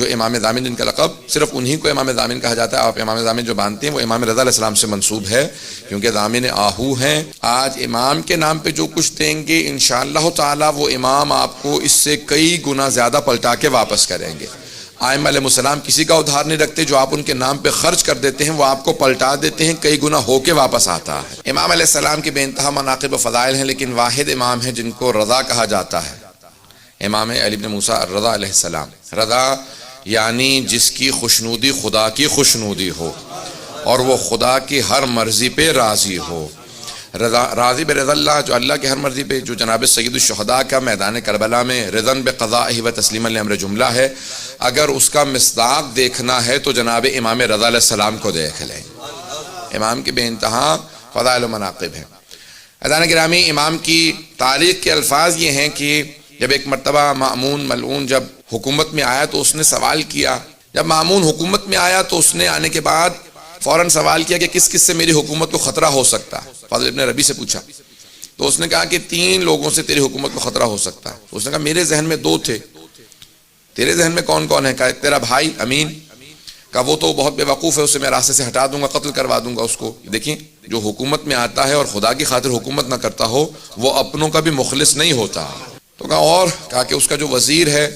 جو امام ضامن جن کا لقب صرف انہی کو امام ضامن کہا جاتا ہے. آپ امام ضامن جو مانتے ہیں وہ امام رضا علیہ السلام سے منسوب ہے کیونکہ ضامن آہو ہیں. آج امام کے نام پہ جو کچھ دیں گے انشاءاللہ تعالی وہ امام آپ کو اس سے کئی گنا زیادہ پلٹا کے واپس کریں گے. ائمہ علیہ السلام کسی کا ادھار نہیں رکھتے، جو آپ ان کے نام پہ خرچ کر دیتے ہیں وہ آپ کو پلٹا دیتے ہیں، کئی گنا ہو کے واپس آتا ہے. امام علیہ السلام کے بے انتہا مناقب و فضائل ہیں، لیکن واحد امام ہیں جن کو رضا کہا جاتا ہے، امام علی بن موسیٰ الرضا علیہ السلام. رضا یعنی جس کی خوشنودی خدا کی خوشنودی ہو اور وہ خدا کی ہر مرضی پہ راضی ہو. راضی برضا اللہ، جو اللہ کی ہر مرضی پہ، جو جناب سید الشہداء کا میدان کربلا میں رضا بقضائہ و تسلیما لامر جملہ ہے، اگر اس کا مصداق دیکھنا ہے تو جناب امام رضا علیہ السلام کو دیکھ لیں. امام کے بے انتہا فضائل و مناقب ہیں. عزیزان گرامی، امام کی تاریخ کے الفاظ یہ ہیں کہ جب ایک مرتبہ مأمون ملعون جب حکومت میں آیا تو اس نے سوال کیا. جب مأمون حکومت میں آیا تو اس نے آنے کے بعد فوراً سوال کیا کہ کس کس سے میری حکومت کو خطرہ ہو سکتا ہے. فضل ابن ربی سے پوچھا تو اس نے کہا کہ 3 لوگوں سے تیری حکومت کو خطرہ ہو سکتا ہے. اس نے کہا میرے ذہن میں 2 تھے. تیرے ذہن میں کون کون ہے؟ کہا تیرا بھائی امین. کہا وہ تو بہت بے وقوف ہے، اسے میں راستے سے ہٹا دوں گا، قتل کروا دوں گا اس کو. دیکھیں، جو حکومت میں آتا ہے اور خدا کی خاطر حکومت نہ کرتا ہو وہ اپنوں کا بھی مخلص نہیں ہوتا. تو کہا اور؟ کہا کہ اس کا جو وزیر ہے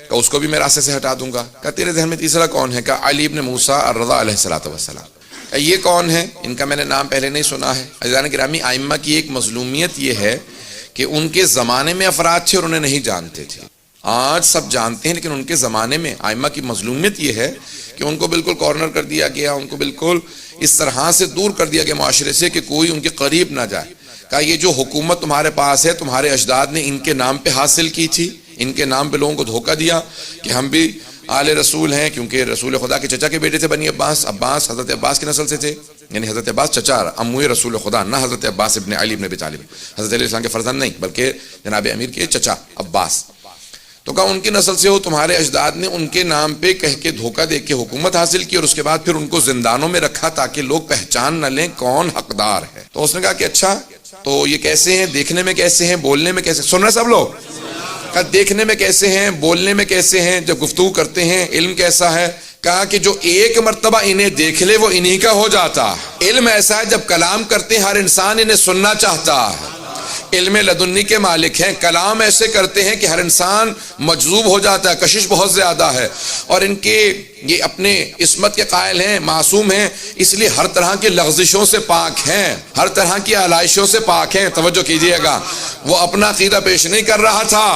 کہ اس کو بھی میں راستے سے ہٹا دوں گا. کہا تیرے ذہن میں تیسرا کون ہے؟ کہا علی ابن موسیٰ الرضا علیہ السلام. یہ کون ہے؟ ان کا میں نے نام پہلے نہیں سنا ہے. عزیزان گرامی، ائمہ کی ایک مظلومیت یہ ہے کہ ان کے زمانے میں افراد تھے اور انہیں نہیں جانتے تھے. آج سب جانتے ہیں لیکن ان کے زمانے میں ائمہ کی مظلومیت یہ ہے کہ ان کو بالکل کارنر کر دیا گیا، ان کو بالکل اس طرح سے دور کر دیا گیا معاشرے سے کہ کوئی ان کے قریب نہ جائے. کہا یہ جو حکومت تمہارے پاس ہے تمہارے اجداد نے ان کے نام پہ حاصل کی تھی، ان کے نام پہ لوگوں کو دھوکہ دیا کہ ہم بھی آل رسول ہیں، کیونکہ رسول خدا کے چچا کے بیٹے تھے بنی عباس. عباس حضرت عباس کی نسل سے تھے، یعنی حضرت عباس چچا اموی رسول خدا، نہ حضرت عباس ابن علی ابن ابی طالب، حضرت علیہ السلام کے فرزند نہیں بلکہ جناب امیر کے چچا عباس. تو کہا ان کی نسل سے ہو، تمہارے اجداد نے ان کے نام پہ کہہ کے دھوکہ دے کے حکومت حاصل کی اور اس کے بعد پھر ان کو زندانوں میں رکھا تاکہ لوگ پہچان نہ لیں کون حقدار ہے. تو اس نے کہا کہ اچھا تو یہ کیسے ہیں، دیکھنے میں کیسے ہیں، بولنے میں کیسے؟ سن رہے سب لوگ؟ کہا دیکھنے میں کیسے ہیں، بولنے میں کیسے ہیں، جب گفتگو کرتے ہیں علم کیسا ہے؟ کہا کہ جو ایک مرتبہ انہیں دیکھ لے وہ انہی کا ہو جاتا. علم ایسا ہے جب کلام کرتے ہیں ہر انسان انہیں سننا چاہتا ہے. علم لدنی کے مالک ہیں، کلام ایسے کرتے ہیں کہ ہر انسان مجذوب ہو جاتا ہے. کشش بہت زیادہ ہے اور ان کے یہ اپنے عصمت کے قائل ہیں، معصوم ہیں، اس لیے ہر طرح کی لغزشوں سے پاک ہیں، ہر طرح کی آلائشوں سے پاک ہیں. توجہ کیجئے گا، وہ اپنا عقیدہ پیش نہیں کر رہا تھا،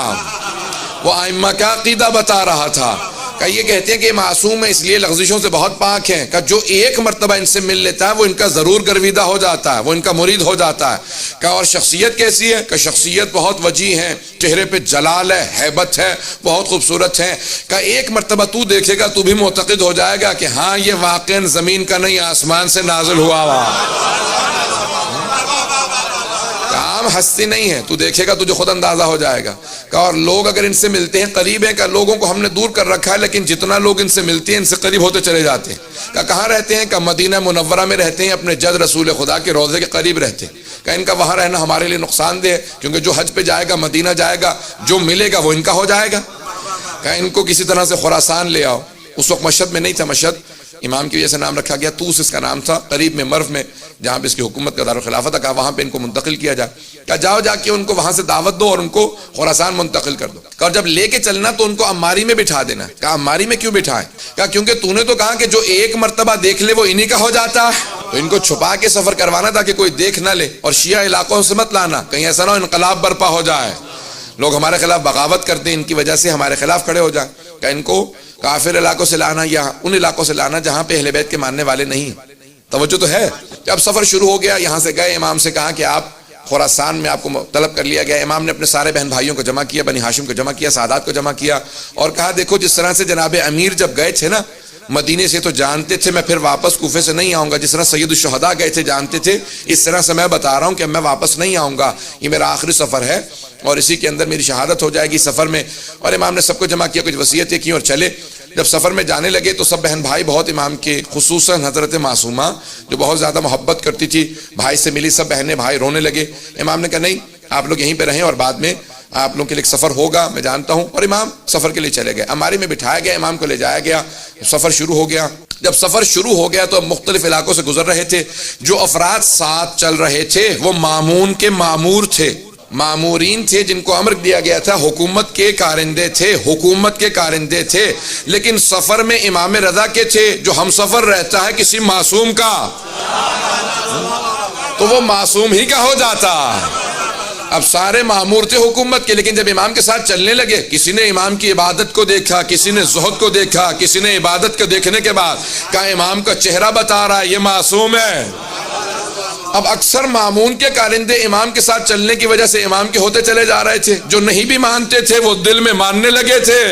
وہ ائمہ کا عقیدہ بتا رہا تھا. کہ یہ کہتے ہیں کہ معصوم ہے اس لیے لغزشوں سے بہت پاک ہیں. کہ جو ایک مرتبہ ان سے مل لیتا ہے وہ ان کا ضرور گرویدہ ہو جاتا ہے، وہ ان کا مرید ہو جاتا ہے. کہ اور شخصیت کیسی ہے؟ کہ شخصیت بہت وجیح ہے، چہرے پہ جلال ہے، ہیبت ہے، بہت خوبصورت ہے. کہ ایک مرتبہ تو دیکھے گا تو بھی معتقد ہو جائے گا کہ ہاں یہ واقعاً زمین کا نہیں آسمان سے نازل ہوا ہوا. عام ہستی نہیں ہے، تو دیکھے گا تجھے خود اندازہ ہو جائے گا. کہ اور لوگ اگر ان سے ملتے ہیں قریب ہیں، کہ لوگوں کو ہم نے دور کر رکھا ہے لیکن جتنا لوگ ان سے ملتے ہیں ان سے قریب ہوتے چلے جاتے ہیں. کہ کہاں رہتے ہیں؟ کہ مدینہ منورہ میں رہتے ہیں، اپنے جد رسول خدا کے روضے کے قریب رہتے ہیں. کہ ان کا وہاں رہنا ہمارے لیے نقصان دہ ہے کیونکہ جو حج پہ جائے گا مدینہ جائے گا، جو ملے گا وہ ان کا ہو جائے گا. کہ ان کو کسی طرح سے خراسان لے آؤ. اس وقت مشہد میں نہیں تھا، مشہد امام کی وجہ سے نام رکھا گیا، توس اس کا نام تھا، قریب میں مرو میں جہاں پہ اس کی حکومت کا دارالخلافت تھا. کہا وہاں پہ ان کو منتقل کیا جائے. کہا جاؤ جا کے ان کو وہاں سے دعوت دو اور ان کو خراسان منتقل کر دو. کہا جب لے کے چلنا تو ان کو عماری میں بٹھا دینا. کہا عماری میں کیوں بٹھائیں؟ کہا کیونکہ تو نے تو کہا کہ جو ایک مرتبہ دیکھ لے وہ انہی کا ہو جاتا ہے. تو ان کو چھپا کے سفر کروانا تاکہ کوئی دیکھ نہ لے، اور شیعہ علاقوں سے مت لانا، کہیں ایسا نہ ہو انقلاب برپا ہو جائے، لوگ ہمارے خلاف بغاوت کرتے ہیں ان کی وجہ سے ہمارے خلاف کھڑے ہو جائیں. کہ ان کو کافر علاقوں سے لانا یا ان علاقوں سے لانا جہاں پہ اہل بیت کے ماننے والے نہیں. توجہ تو ہے. جب سفر شروع ہو گیا یہاں سے گئے، امام سے کہا کہ آپ خراسان میں آپ کو طلب کر لیا گیا. امام نے اپنے سارے بہن بھائیوں کو جمع کیا، بنی ہاشم کو جمع کیا، سادات کو جمع کیا اور کہا دیکھو جس طرح سے جناب امیر جب گئے تھے نا مدینے سے تو جانتے تھے میں پھر واپس کوفے سے نہیں آؤں گا، جس طرح سید الشہداء گئے تھے جانتے تھے، اس طرح سے میں بتا رہا ہوں کہ میں واپس نہیں آؤں گا، یہ میرا آخری سفر ہے اور اسی کے اندر میری شہادت ہو جائے گی سفر میں. اور امام نے سب کو جمع کیا، کچھ وصیتیں کی اور چلے. جب سفر میں جانے لگے تو سب بہن بھائی بہت امام کے، خصوصاً حضرت معصومہ جو بہت زیادہ محبت کرتی تھی بھائی سے ملی، سب بہنیں بھائی رونے لگے. امام نے کہا نہیں آپ لوگ یہیں پہ رہیں اور بعد میں آپ لوگوں کے لیے سفر ہوگا میں جانتا ہوں، اور امام سفر کے لیے چلے گئے، اماری میں بٹھایا گیا، امام کو لے جایا گیا، سفر شروع ہو گیا۔ جب سفر شروع ہو گیا تو اب مختلف علاقوں سے گزر رہے تھے، جو افراد ساتھ چل رہے تھے وہ مامون کے مامور تھے، مامورین تھے جن کو امر دیا گیا تھا، حکومت کے کارندے تھے، حکومت کے کارندے تھے، لیکن سفر میں امام رضا کے تھے، جو ہم سفر رہتا ہے کسی معصوم کا تو وہ معصوم ہی کا ہو جاتا۔ اب سارے مامور تھے حکومت کے، لیکن جب امام کے ساتھ چلنے لگے، کسی نے امام کی عبادت کو دیکھا، کسی نے زہد کو دیکھا، کسی نے عبادت کو دیکھنے کے بعد کہا امام کا چہرہ بتا رہا ہے یہ معصوم ہے۔ اب اکثر مامون کے کارندے امام کے ساتھ چلنے کی وجہ سے امام کے ہوتے چلے جا رہے تھے، جو نہیں بھی مانتے تھے وہ دل میں ماننے لگے تھے۔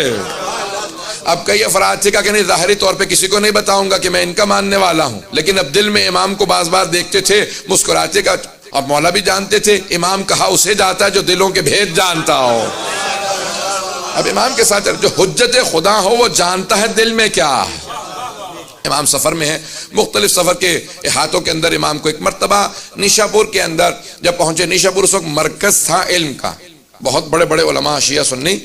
اب کئی افراد تھے کہ نہیں ظاہری طور پہ کسی کو نہیں بتاؤں گا کہ میں ان کا ماننے والا ہوں، لیکن اب دل میں امام کو بعض بار دیکھتے تھے مسکراتے کا۔ اب مولا بھی جانتے تھے امام کہا اسے جاتا ہے جو دلوں کے بھید جانتا ہو۔ اب امام کے ساتھ جو حجت خدا ہو وہ جانتا ہے دل میں کیا۔ امام سفر میں ہے، مختلف سفر کے احاطوں کے اندر امام کو ایک مرتبہ نیشاپور کے اندر جب پہنچے، نیشاپور اس وقت مرکز تھا علم کا، بہت بڑے بڑے علماء شیعہ سنی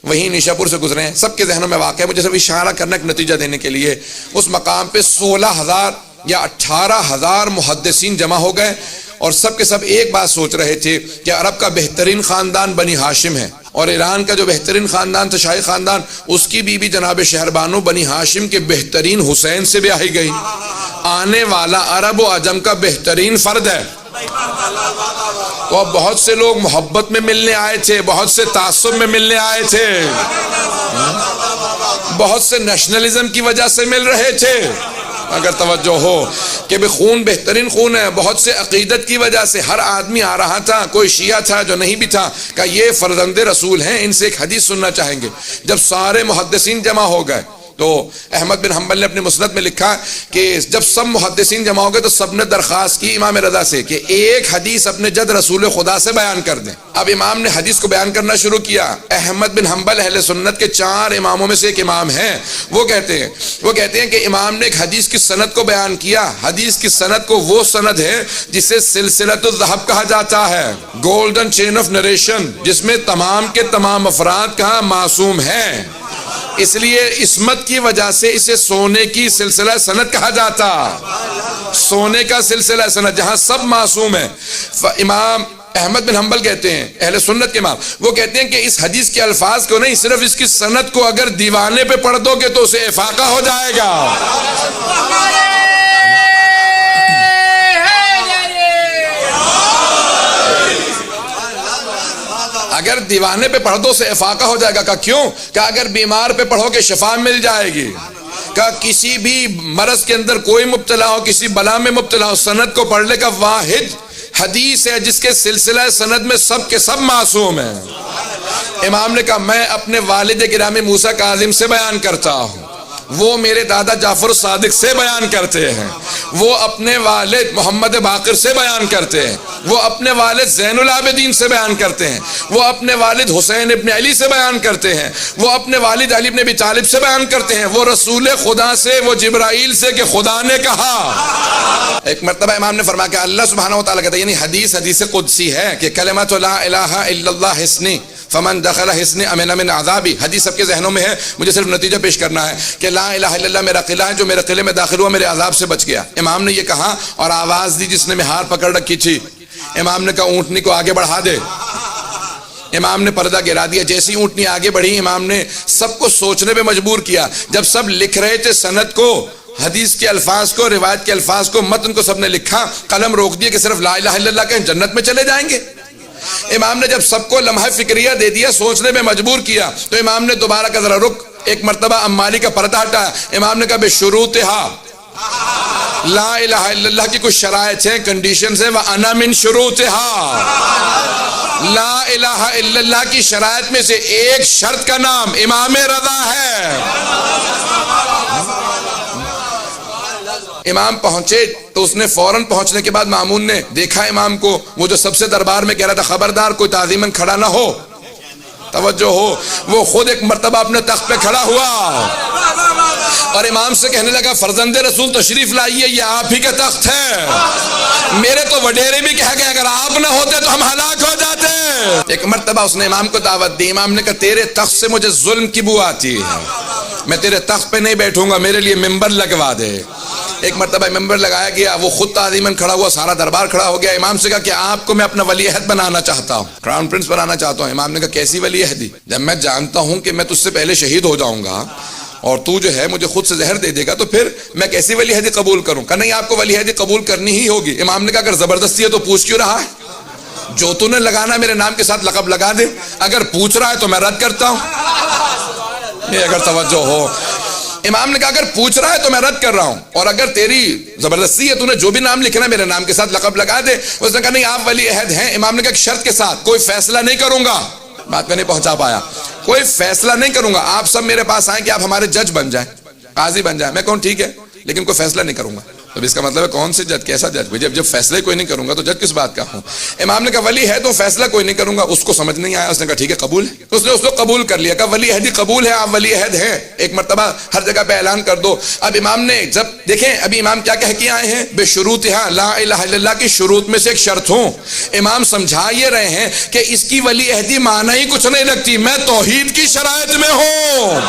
وہیں نیشاپور سے گزرے ہیں، سب کے ذہنوں میں واقع ہے۔ مجھے صرف اشارہ کرنا ایک نتیجہ دینے کے لیے، اس مقام پہ 16,000 یا 18,000 محدثین جمع ہو گئے، اور سب کے سب ایک بات سوچ رہے تھے کہ عرب کا بہترین خاندان بنی ہاشم ہے، اور ایران کا جو بہترین خاندان تھا شاہی خاندان، اس کی بیوی جناب شہربانو بنی ہاشم کے بہترین حسین سے بیاہی گئی۔ آنے والا عرب و عجم کا بہترین فرد ہے۔ تو اب بہت سے لوگ محبت میں ملنے آئے تھے، بہت سے تعصب میں ملنے آئے تھے، بہت سے نیشنلزم کی وجہ سے مل رہے تھے۔ اگر توجہ ہو کہ خون بہترین خون ہے، بہت سے عقیدت کی وجہ سے ہر آدمی آ رہا تھا، کوئی شیعہ تھا جو نہیں بھی تھا کہ یہ فرزند رسول ہیں، ان سے ایک حدیث سننا چاہیں گے۔ جب سارے محدثین جمع ہو گئے تو احمد بن حنبل نے اپنی مسند میں لکھا کہ جب سب محدثین جمع ہو گئے تو سب نے درخواست کی امام رضا سے کہ ایک حدیث اپنے جد رسول خدا سے بیان کر دیں۔ اب امام نے حدیث کو بیان کرنا شروع کیا۔ احمد بن حنبل اہل سنت کے 4 اماموں میں سے ایک امام ہیں، وہ کہتے ہیں کہ امام نے ایک حدیث کی سند کو بیان کیا۔ حدیث کی سند کو وہ سند ہے جسے سلسلۃ الذہب کہا جاتا ہے، گولڈن چین آف نریشن، جس میں تمام کے تمام افراد کہاں معصوم ہیں، اس لیے عصمت کی وجہ سے اسے سونے کی سلسلہ سند کہا جاتا، سونے کا سلسلہ سند جہاں سب معصوم ہیں۔ امام احمد بن حنبل کہتے ہیں، اہل سنت کے امام، وہ کہتے ہیں کہ اس حدیث کے الفاظ کو نہیں، صرف اس کی سند کو اگر دیوانے پہ پڑھ دو گے تو اسے افاقہ ہو جائے گا۔ اگر دیوانے پہ پڑھ دو سے افاقہ ہو جائے گا۔ کہ کیوں؟ کہ اگر بیمار پہ پڑھو کہ شفا مل جائے گی، کہ کسی بھی مرض کے اندر کوئی مبتلا ہو، کسی بلا میں مبتلا ہو، سند کو پڑھ لے کا واحد حدیث ہے جس کے سلسلہ سند میں سب کے سب معصوم ہیں۔ امام نے کہا میں اپنے والد گرامی موسیٰ کاظم سے بیان کرتا ہوں، وہ میرے دادا جعفر صادق سے بیان کرتے ہیں، وہ اپنے والد محمد باقر سے بیان کرتے ہیں، وہ اپنے والد زین العابدین سے بیان کرتے ہیں، وہ اپنے والد حسین ابن علی سے بیان کرتے ہیں، وہ اپنے والد علی ابن ابی طالب سے بیان کرتے ہیں، وہ رسول خدا سے، وہ جبرائیل سے کہ خدا نے کہا۔ ایک مرتبہ امام نے فرمایا کہ اللہ سبحانہ و تعالیٰ کہتا ہے، یعنی حدیث قدسی ہے کہ کلمۃ لا الہ الا اللہ حسنی فمن دخل حسن امن من عذابی۔ حدیث سب کے ذہنوں میں ہے، مجھے صرف نتیجہ پیش کرنا ہے کہ لا الہ الا اللہ میرا قلعہ ہے، جو میرے قلعے میں داخل ہوا میرے عذاب سے بچ گیا۔ امام نے یہ کہا اور آواز دی جس نے مہار پکڑ رکھی تھی، امام نے کہا اونٹنی کو آگے بڑھا دے۔ امام نے پردہ گرا دیا، جیسی اونٹنی آگے بڑھی امام نے سب کو سوچنے پہ مجبور کیا۔ جب سب لکھ رہے تھے سند کو، حدیث کے الفاظ کو، روایت کے الفاظ کو، متن کو سب نے لکھا، قلم روک دیا کہ صرف لا الہ الا اللہ کہیں جنت میں چلے جائیں گے۔ امام نے جب سب کو لمحہ فکریہ دے دیا، سوچنے میں مجبور کیا، تو امام نے دوبارہ کا ذرا رک، ایک مرتبہ امالی کا پردہ ہٹایا۔ امام نے کہا بشروطہا، لا الہ الا اللہ کی کچھ شرائط ہیں، کنڈیشنز ہیں، وَأَنَا مِن شُرُوطِهَا، لا الہ الا اللہ کی شرائط میں سے ایک شرط کا نام امام رضا ہے۔ امام پہنچے تو اس نے فوراً پہنچنے کے بعد مامون نے دیکھا امام کو، وہ جو سب سے دربار میں کہہ رہا تھا خبردار کوئی تعظیماً کھڑا نہ ہو، توجہ ہو، وہ خود ایک مرتبہ اپنے تخت پہ کھڑا ہوا اور امام سے کہنے لگا فرزند رسول تشریف لائیے، یہ آپ ہی کا تخت ہے۔ میرے تو وڈیرے بھی کہہ گئے اگر آپ نہ ہوتے تو ہم ہلاک ہو جاتے۔ ایک مرتبہ اس نے امام کو دعوت دی، امام نے کہا تیرے تخت سے مجھے ظلم کی بو آتی ہے، میں تیرے تخت پہ نہیں بیٹھوں گا، میرے لیے ممبر لگوا دے۔ ایک مرتبہ ممبر لگایا گیا، وہ خود تعظیماً کھڑا ہوا، سارا دربار کھڑا ہو گیا۔ امام سے کہا کہ آپ کو میں اپنا ولی عہد بنانا چاہتا ہوں، کراؤن پرنس بنانا چاہتا ہوں۔ امام نے کہا کیسی ولی عہدی؟ جب میں جانتا ہوں کہ میں تجھ سے پہلے شہید ہو جاؤں گا اور تو جو ہے مجھے خود سے زہر دے دے گا، تو پھر میں کیسی ولی عہدی قبول کروں؟ کہ نہیں آپ کو ولی عہدی قبول کرنی ہی ہوگی۔ امام نے کہا اگر زبردستی ہے تو پوچھ کیوں رہا ہے؟ جو تو نے لگانا میرے نام کے ساتھ لقب لگا دے، اگر پوچھ رہا ہے تو میں رد کرتا ہوں۔ یہ اگر توجہ ہو، امام نے کہا اگر پوچھ رہا ہے تو میں رد کر رہا ہوں، اور اگر تیری زبردستی ہے تو نے جو بھی نام لکھنا ہے میرے نام کے ساتھ لقب لگا دے۔ اس نے کہا نہیں آپ ولی عہد ہیں۔ امام نے کہا ایک شرط کے ساتھ، کوئی فیصلہ نہیں کروں گا۔ بات میں نہیں پہنچا پایا، کوئی فیصلہ نہیں کروں گا، آپ سب میرے پاس آئیں کہ آپ ہمارے جج بن جائیں، قاضی بن جائیں۔ میں کہوں ٹھیک ہے، لیکن کوئی فیصلہ نہیں کروں گا۔ تو اس کا مطلب ہے کون سے جج، کیسا جج؟ جب فیصلے کوئی نہیں کروں گا تو جج کس بات کا ہوں؟ امام نے کہا ولی ہے تو فیصلہ کوئی نہیں کروں گا۔ اس کو سمجھ نہیں آیا، اس نے کہا ٹھیک ہے قبول ہے۔ اس نے اس کو قبول کر لیا، کہا ولی عہدی قبول ہے، آپ ولی عہد ہیں، ایک مرتبہ ہر جگہ پہ اعلان کر دو۔ اب امام نے جب دیکھیں، ابھی امام کیا کہہ کے آئے ہیں؟ بے شروطہا، لا الہ الا اللہ کی شروط میں سے ایک شرط ہوں۔ امام سمجھا یہ رہے ہیں کہ اس کی ولی عہدی معنی ہی کچھ نہیں رکھتی، میں توحید کی شرائط میں ہوں۔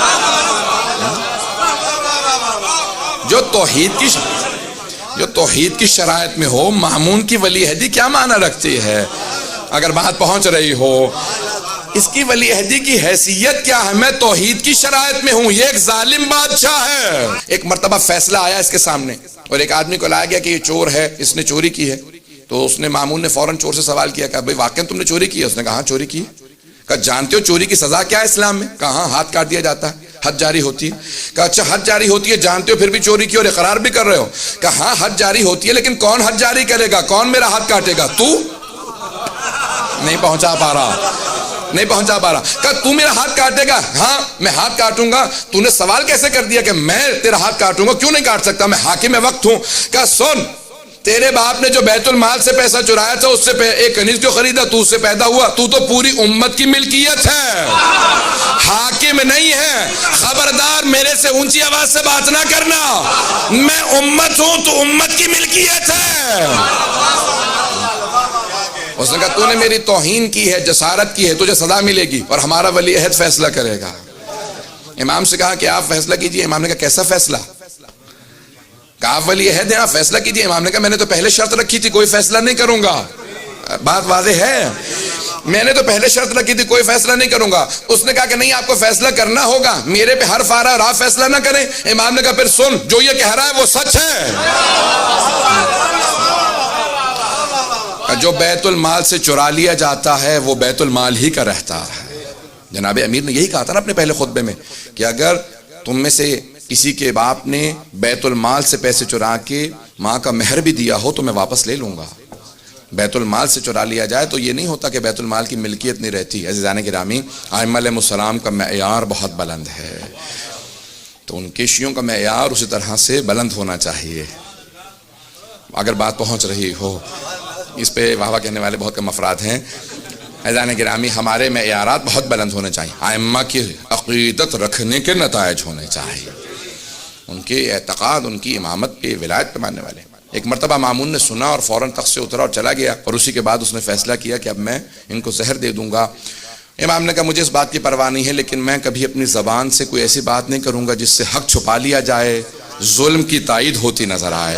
جو توحید کی شرائط میں ہو، مامون کی ولی عہدی کیا معنی رکھتی ہے؟ اگر بات پہنچ رہی ہو، اس کی ولی عہدی کی حیثیت کیا ہے؟ میں توحید کی شرائط میں ہوں، یہ ایک ظالم بادشاہ ہے۔ ایک مرتبہ فیصلہ آیا اس کے سامنے، اور ایک آدمی کو لایا گیا کہ یہ چور ہے، اس نے چوری کی ہے۔ تو اس نے مامون نے فوراً چور سے سوال کیا کہ بھئی واقعاً تم نے چوری کی ہے؟ اس نے کہا ہاں چوری کی ہے۔ کہا جانتے ہو چوری کی سزا کیا ہے اسلام میں؟ کہا ہاں ہاتھ کاٹ دیا جاتا ہے، حد جاری ہوتی ہے۔ کہا اچھا حد جاری ہوتی ہے، جانتے ہو پھر بھی چوری کی اور اقرار بھی کر رہے ہو؟ کہا ہاں حد جاری ہوتی ہے، لیکن کون حد جاری کرے گا؟ کون میرا ہاتھ کاٹے گا؟ تو نہیں پہنچا پا رہا۔ کہا تو میرا ہاتھ کاٹے گا؟ ہاں میں ہاتھ کاٹوں گا۔ تو نے سوال کیسے کر دیا کہ میں تیرا ہاتھ کاٹوں گا؟ کیوں نہیں کاٹ سکتا، میں حاکم وقت ہوں۔ کہا سن، تیرے باپ نے جو بیت المال سے پیسہ چرایا تھا اس سے ایک کنیز جو خریدا، تو اس سے پیدا ہوا، تو پوری امت کی ملکیت ہے، حاکم نہیں ہے۔ خبردار میرے سے اونچی آواز سے بات نہ کرنا، میں امت ہوں، تو امت کی ملکیت ہے۔ اس نے کہا تو نے میری توہین کی ہے، جسارت کی ہے، تجھے سزا ملے گی، اور ہمارا ولی عہد فیصلہ کرے گا۔ امام سے کہا کہ آپ فیصلہ کیجئے۔ امام نے کہا کیسا فیصلہ؟ کہا آپ ولی عہد ہیں، آپ فیصلہ کیجئے۔ امام نے کہا میں نے تو پہلے شرط رکھی تھی کوئی فیصلہ نہیں کروں گا۔ بات واضح ہے، میں نے تو پہلے شرط رکھی تھی کوئی فیصلہ نہیں کروں گا۔ اس نے کہا کہ نہیں آپ کو فیصلہ کرنا ہوگا، میرے پہ حرف آ رہا ہے اور آپ فیصلہ نہ کریں۔ امام نے کہا پھر سن، جو یہ کہہ رہا ہے وہ سچ ہے۔ جو بیت المال سے چرا لیا جاتا ہے وہ بیت المال ہی کا رہتا ہے۔ جناب امیر نے یہی کہا تھا نا اپنے پہلے خطبے میں کہ اگر تم میں سے کسی کے باپ نے بیت المال سے پیسے چرا کے ماں کا مہر بھی دیا ہو تو میں واپس لے لوں گا۔ بیت المال سے چرا لیا جائے تو یہ نہیں ہوتا کہ بیت المال کی ملکیت نہیں رہتی۔ عزیزان گرامی، ائمہ علیہ السلام کا معیار بہت بلند ہے، تو ان کے شیعوں کا معیار اسی طرح سے بلند ہونا چاہیے۔ اگر بات پہنچ رہی ہو، اس پہ واہ واہ کہنے والے بہت کم افراد ہیں۔ عزیزان گرامی، ہمارے معیارات بہت بلند ہونے چاہیے، ائمہ کی عقیدت رکھنے کے نتائج ہونے چاہیے، ان کے اعتقاد، ان کی امامت پہ، ولایت پہ ماننے والے۔ ایک مرتبہ مامون نے سنا اور فوراً تخت سے اترا اور چلا گیا، اور اسی کے بعد اس نے فیصلہ کیا کہ اب میں ان کو زہر دے دوں گا۔ امام نے کہا مجھے اس بات کی پرواہ نہیں ہے، لیکن میں کبھی اپنی زبان سے کوئی ایسی بات نہیں کروں گا جس سے حق چھپا لیا جائے، ظلم کی تائید ہوتی نظر آئے۔